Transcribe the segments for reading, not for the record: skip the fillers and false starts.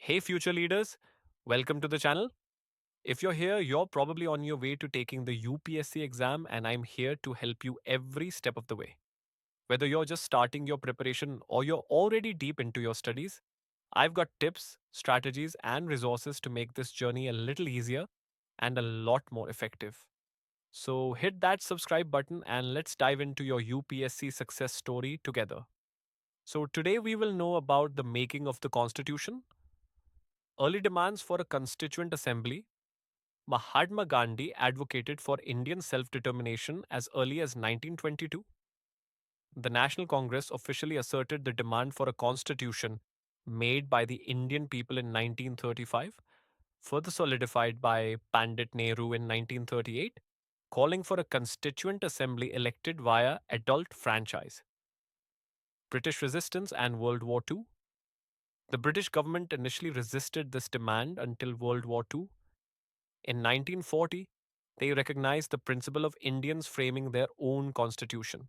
Hey, future leaders, welcome to the channel. If you're here, you're probably on your way to taking the UPSC exam, and I'm here to help you every step of the way. Whether you're just starting your preparation or you're already deep into your studies, I've got tips, strategies, and resources to make this journey a little easier and a lot more effective. So hit that subscribe button and let's dive into your UPSC success story together. So today we will know about the making of the Constitution, early demands for a Constituent Assembly. Mahatma Gandhi advocated for Indian self determination as early as 1922. The National Congress officially asserted the demand for a constitution made by the Indian people in 1935, further solidified by Pandit Nehru in 1938, calling for a constituent assembly elected via adult franchise. British resistance and World War II. The British government initially resisted this demand until World War II. In 1940, they recognized the principle of Indians framing their own constitution.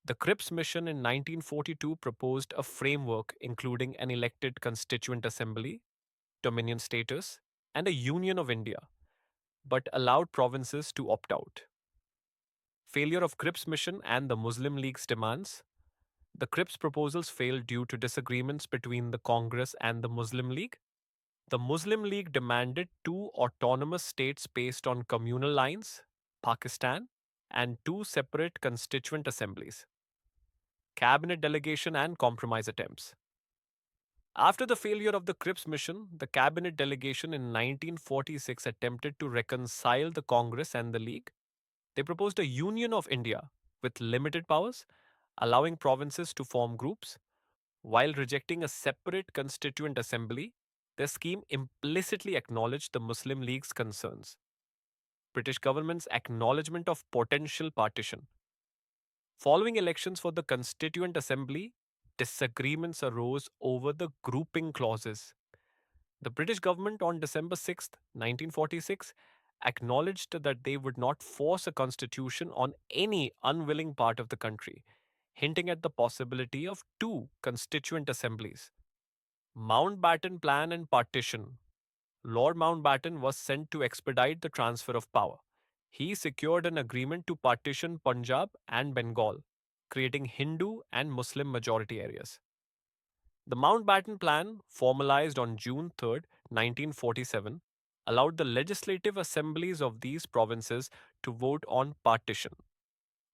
The Cripps Mission in 1942 proposed a framework including an elected constituent assembly, dominion status, and a union of India, but allowed provinces to opt out. Failure of Cripps Mission and the Muslim League's demands. The Cripps proposals failed due to disagreements between the Congress and the Muslim League. The Muslim League demanded two autonomous states based on communal lines, Pakistan, and two separate constituent assemblies. Cabinet delegation and compromise attempts. After the failure of the Cripps Mission, the cabinet delegation in 1946 attempted to reconcile the Congress and the League. They proposed a union of India with limited powers, allowing provinces to form groups. While rejecting a separate constituent assembly, their scheme implicitly acknowledged the Muslim League's concerns. British government's acknowledgement of potential partition. Following elections for the Constituent Assembly, disagreements arose over the grouping clauses. The British government on December 6, 1946, acknowledged that they would not force a constitution on any unwilling part of the country, hinting at the possibility of two constituent assemblies. Mountbatten Plan and Partition. Lord Mountbatten was sent to expedite the transfer of power. He secured an agreement to partition Punjab and Bengal, creating Hindu and Muslim majority areas. The Mountbatten Plan, formalized on June 3, 1947, allowed the legislative assemblies of these provinces to vote on partition.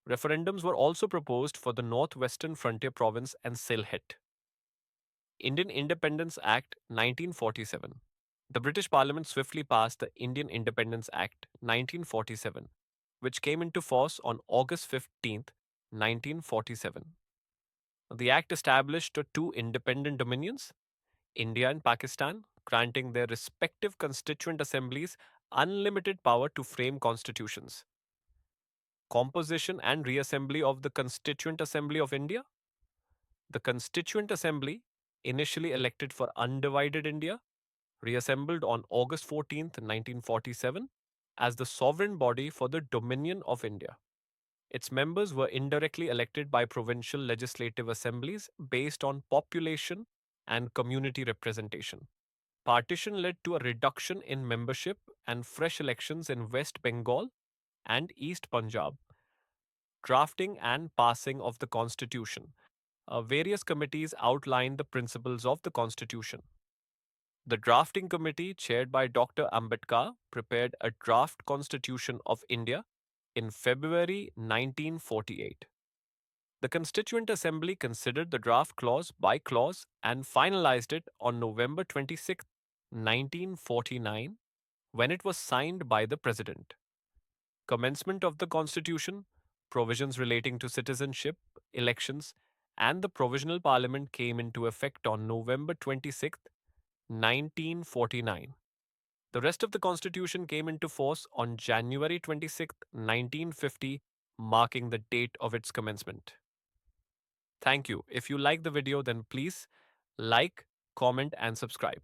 Referendums were also proposed for the Northwestern Frontier Province and Sylhet. Indian Independence Act 1947. The British Parliament swiftly passed the Indian Independence Act 1947, which came into force on August 15, 1947. The act established two independent dominions, India and Pakistan, granting their respective constituent assemblies unlimited power to frame constitutions. Composition and reassembly of the Constituent Assembly of India. The Constituent Assembly, initially elected for undivided India, reassembled on August 14, 1947, as the sovereign body for the Dominion of India. Its members were indirectly elected by provincial legislative assemblies based on population and community representation. Partition led to a reduction in membership and fresh elections in West Bengal and East Punjab. Drafting and passing of the Constitution. Various committees outlined the principles of the Constitution. The drafting committee, chaired by Dr. Ambedkar, prepared a draft Constitution of India in February 1948. The Constituent Assembly considered the draft clause by clause and finalized it on November 26, 1949, when it was signed by the President. Commencement of the Constitution, provisions relating to citizenship, elections, and the Provisional Parliament came into effect on November 26, 1949. The rest of the Constitution came into force on January 26, 1950, marking the date of its commencement. Thank you. If you like the video, then please like, comment, and subscribe.